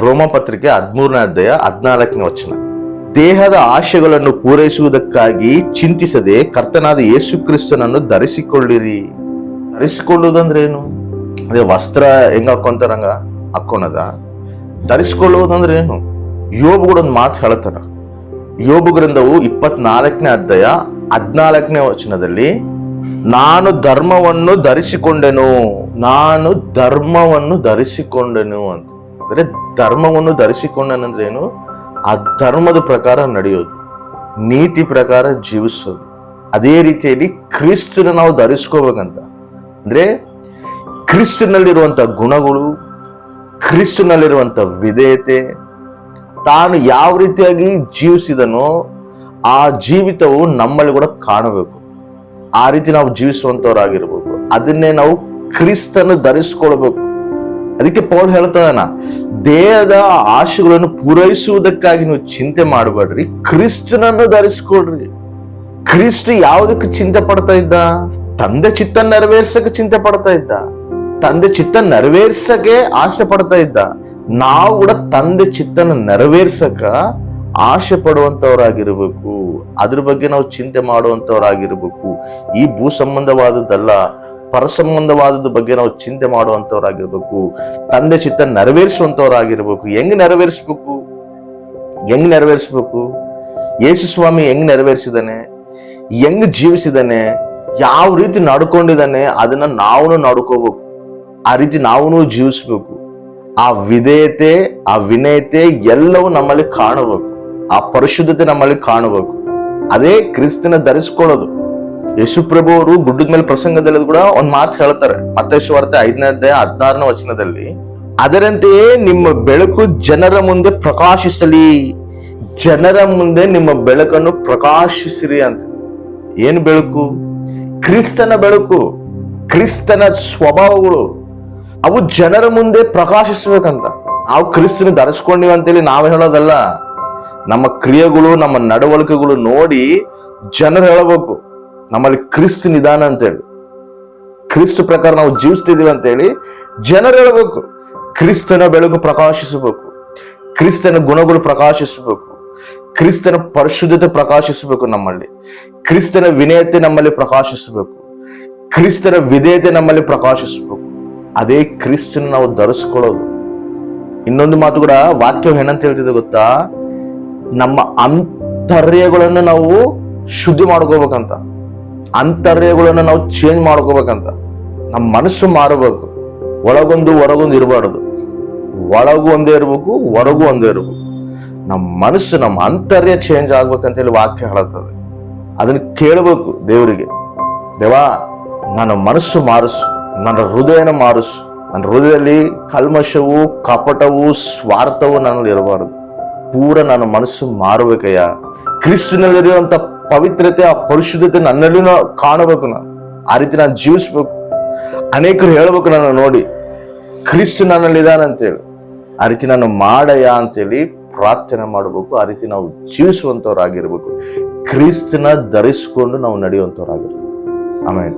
ರೋಮಪತ್ರಿಕೆ 13ನೇ ಅಧ್ಯಾಯ 14ನೇ ವಚನ. ದೇಹದ ಆಶೆಗಳನ್ನು ಪೂರೈಸುವುದಕ್ಕಾಗಿ ಚಿಂತಿಸದೆ ಕರ್ತನಾದ ಯೇಸು ಕ್ರಿಸ್ತನನ್ನು ಧರಿಸಿಕೊಳ್ಳಿರಿ. ಧರಿಸಿಕೊಳ್ಳುವುದಂದ್ರೆ ಏನು? ಅದೇ ವಸ್ತ್ರ ಹೆಂಗ ಹಾಕೊಂತಾರಂಗ ಹಾಕೋಣದ. ಧರಿಸಿಕೊಳ್ಳುವುದಂದ್ರೆ ಏನು? ಯೋಬು ಕೂಡ ಒಂದು ಮಾತು ಹೇಳ್ತಾರ. ಯೋಬು ಗ್ರಂಥವು 24ನೇ ಅಧ್ಯಾಯ 14ನೇ ವಚನದಲ್ಲಿ, ನಾನು ಧರ್ಮವನ್ನು ಧರಿಸಿಕೊಂಡೆನು ಅಂತ. ಅಂದ್ರೆ ಧರ್ಮವನ್ನು ಧರಿಸಿಕೊಂಡನಂದ್ರೆ ಏನು? ಆ ಧರ್ಮದ ಪ್ರಕಾರ ನಡೆಯೋದು, ನೀತಿ ಪ್ರಕಾರ ಜೀವಿಸೋದು. ಅದೇ ರೀತಿಯಲ್ಲಿ ಕ್ರಿಸ್ತನ ನಾವು ಧರಿಸ್ಕೋಬೇಕಂತ. ಅಂದ್ರೆ ಕ್ರಿಸ್ತನಲ್ಲಿರುವಂತ ಗುಣಗಳು, ಕ್ರಿಸ್ತನಲ್ಲಿರುವಂತ ವಿಧೇಯತೆ, ತಾನು ಯಾವ ರೀತಿಯಾಗಿ ಜೀವಿಸಿದನೋ ಆ ಜೀವಿತವು ನಮ್ಮಲ್ಲಿ ಕೂಡ ಕಾಣಬೇಕು. ಆ ರೀತಿ ನಾವು ಜೀವಿಸುವಂತವರಾಗಿರ್ಬೇಕು. ಅದನ್ನೇ ನಾವು ಕ್ರಿಸ್ತನ ಧರಿಸ್ಕೊಳ್ಬೇಕು. ಅದಕ್ಕೆ ಪೌಲ್ ಹೇಳ್ತಾನ, ದೇಹದ ಆಶೆಗಳನ್ನು ಪೂರೈಸುವುದಕ್ಕಾಗಿ ನೀವು ಚಿಂತೆ ಮಾಡಬೇಡ್ರಿ, ಕ್ರಿಸ್ತನನ್ನು ಧರಿಸ್ಕೊಳ್ರಿ. ಕ್ರಿಸ್ತ ಯಾವುದಕ್ಕೆ ಚಿಂತೆ ಪಡ್ತಾ ಇದ್ದ? ತಂದೆ ಚಿತ್ತ ನೆರವೇರ್ಸಕ್ಕೆ ಚಿಂತೆ ಪಡ್ತಾ ಇದ್ದ. ತಂದೆ ಚಿತ್ತ ನೆರವೇರ್ಸಕ್ಕೆ ಆಸೆ ಪಡ್ತಾ ಇದ್ದ. ನಾವು ಕೂಡ ತಂದೆ ಚಿತ್ತನ ನೆರವೇರ್ಸಕ ಆಸೆ ಪಡುವಂತವರಾಗಿರ್ಬೇಕು. ಅದ್ರ ಬಗ್ಗೆ ನಾವು ಚಿಂತೆ ಮಾಡುವಂತವರಾಗಿರ್ಬೇಕು. ಈ ಭೂ ಸಂಬಂಧವಾದದ್ದಲ್ಲ, ಪರ ಸಂಬಂಧವಾದದ ಬಗ್ಗೆ ನಾವು ಚಿಂತೆ ಮಾಡುವಂತವರಾಗಿರ್ಬೇಕು. ತಂದೆ ಚಿತ್ತ ನೆರವೇರಿಸುವಂತವರಾಗಿರ್ಬೇಕು. ಹೆಂಗ್ ನೆರವೇರಿಸ್ಬೇಕು? ಯೇಸು ಸ್ವಾಮಿ ಹೆಂಗ್ ನೆರವೇರಿಸಿದಾನೆ, ಹೆಂಗ್ ಜೀವಿಸಿದಾನೆ, ಯಾವ ರೀತಿ ನಡ್ಕೊಂಡಿದ್ದಾನೆ, ಅದನ್ನ ನಾವು ನಡ್ಕೋಬೇಕು. ಆ ರೀತಿ ನಾವು ಜೀವಿಸ್ಬೇಕು. ಆ ವಿಧೇಯತೆ, ಆ ವಿನಯತೆ ಎಲ್ಲವೂ ನಮ್ಮಲ್ಲಿ ಕಾಣಬೇಕು. ಆ ಪರಿಶುದ್ಧತೆ ನಮ್ಮಲ್ಲಿ ಕಾಣಬೇಕು. ಅದೇ ಕ್ರಿಸ್ತನ ಧರಿಸ್ಕೊಳ್ಳೋದು. ಯೇಸು ಪ್ರಭು ಅವರು ಗುಡ್ಡದ ಮೇಲೆ ಪ್ರಸಂಗದಲ್ಲಿ ಕೂಡ ಒಂದ್ ಮಾತು ಹೇಳ್ತಾರೆ. ಮತ್ತಾಯ ಸುವಾರ್ತೆ 5ನೇ ಅಧ್ಯಾಯ 16ನೇ ವಚನದಲ್ಲಿ, ಅದರಂತೆಯೇ ನಿಮ್ಮ ಬೆಳಕು ಜನರ ಮುಂದೆ ಪ್ರಕಾಶಿಸಲಿ. ಜನರ ಮುಂದೆ ನಿಮ್ಮ ಬೆಳಕನ್ನು ಪ್ರಕಾಶಿಸಿರಿ ಅಂತ. ಏನು ಬೆಳಕು? ಕ್ರಿಸ್ತನ ಬೆಳಕು, ಕ್ರಿಸ್ತನ ಸ್ವಭಾವಗಳು ಅವು ಜನರ ಮುಂದೆ ಪ್ರಕಾಶಿಸ್ಬೇಕಂತ. ನಾವು ಕ್ರಿಸ್ತನ ಧರಿಸ್ಕೊಂಡಿವಿ ಅಂತೇಳಿ ನಾವು ಹೇಳೋದಲ್ಲ. ನಮ್ಮ ಕ್ರಿಯೆಗಳು, ನಮ್ಮ ನಡವಳಿಕೆಗಳು ನೋಡಿ ಜನರು ಹೇಳಬೇಕು ನಮ್ಮಲ್ಲಿ ಕ್ರಿಸ್ತ ನಿಧಾನ ಅಂತೇಳಿ, ಕ್ರಿಸ್ತ ಪ್ರಕಾರ ನಾವು ಜೀವಿಸ್ತಿದೀವಿ ಅಂತೇಳಿ ಜನರು ಹೇಳಬೇಕು. ಕ್ರಿಸ್ತನ ಬೆಳಕು ಪ್ರಕಾಶಿಸಬೇಕು, ಕ್ರಿಸ್ತನ ಗುಣಗಳು ಪ್ರಕಾಶಿಸಬೇಕು, ಕ್ರಿಸ್ತನ ಪರಿಶುದ್ಧತೆ ಪ್ರಕಾಶಿಸಬೇಕು ನಮ್ಮಲ್ಲಿ, ಕ್ರಿಸ್ತನ ವಿನಯತೆ ನಮ್ಮಲ್ಲಿ ಪ್ರಕಾಶಿಸಬೇಕು, ಕ್ರಿಸ್ತನ ವಿಧೇಯತೆ ನಮ್ಮಲ್ಲಿ ಪ್ರಕಾಶಿಸಬೇಕು. ಅದೇ ಕ್ರಿಸ್ತನ ನಾವು ಧರಿಸ್ಕೊಳ್ಳೋದು. ಇನ್ನೊಂದು ಮಾತು ಕೂಡ ವಾಕ್ಯ ಏನಂತ ಹೇಳ್ತಿದೆ ಗೊತ್ತಾ? ನಮ್ಮ ಅಂತರ್ಯಗಳನ್ನು ನಾವು ಶುದ್ಧಿ ಮಾಡ್ಕೋಬೇಕಂತ. ಅಂತರ್ಯಗಳನ್ನು ನಾವು ಚೇಂಜ್ ಮಾಡ್ಕೋಬೇಕಂತ. ನಮ್ಮ ಮನಸ್ಸು ಮಾರಬೇಕು. ಒಳಗೊಂದು ಹೊರಗೊಂದು ಇರಬಾರ್ದು. ಒಳಗೂ ಒಂದೇ ಇರ್ಬೇಕು, ಹೊರಗೂ ಒಂದೇ ಇರ್ಬೇಕು. ನಮ್ಮ ಮನಸ್ಸು, ನಮ್ಮ ಅಂತರ್ಯ ಚೇಂಜ್ ಆಗ್ಬೇಕಂತ ಹೇಳಿ ವಾಕ್ಯ ಹೇಳುತ್ತದೆ. ಅದನ್ನ ಕೇಳಬೇಕು ದೇವರಿಗೆ. ದೇವಾ, ನನ್ನ ಮನಸ್ಸು ಮಾರಿಸು, ನನ್ನ ಹೃದಯನ ಮಾರಿಸು. ನನ್ನ ಹೃದಯದಲ್ಲಿ ಕಲ್ಮಶವು, ಕಪಟವು, ಸ್ವಾರ್ಥವು ನನ್ನಲ್ಲಿ ಇರಬಾರದು. ಪೂರ ನನ್ನ ಮನಸ್ಸು ಮಾರಬೇಕಯ್ಯ. ಕ್ರಿಸ್ತನಲ್ಲಿರುವಂತ ಪವಿತ್ರತೆ, ಆ ಪರಿಶುದ್ಧತೆ ನನ್ನಲ್ಲಿ ಕಾಣಬೇಕು. ನಾನು ಆ ರೀತಿ ನಾನು ಜೀವಿಸ್ಬೇಕು. ಅನೇಕರು ಹೇಳ್ಬೇಕು ನನ್ನ ನೋಡಿ, ಕ್ರಿಸ್ತ ನನ್ನಲ್ಲಿ ಇದಾನಂತೇಳಿ. ಆ ರೀತಿ ನಾನು ಮಾಡಯ್ಯ ಅಂತೇಳಿ ಪ್ರಾರ್ಥನೆ ಮಾಡಬೇಕು. ಆ ರೀತಿ ನಾವು ಜೀವಿಸುವಂತವರಾಗಿರ್ಬೇಕು. ಕ್ರಿಸ್ತನ ಧರಿಸ್ಕೊಂಡು ನಾವು ನಡೆಯುವಂತವರಾಗಿರ್ಬೇಕು. ಆಮೇಲೆ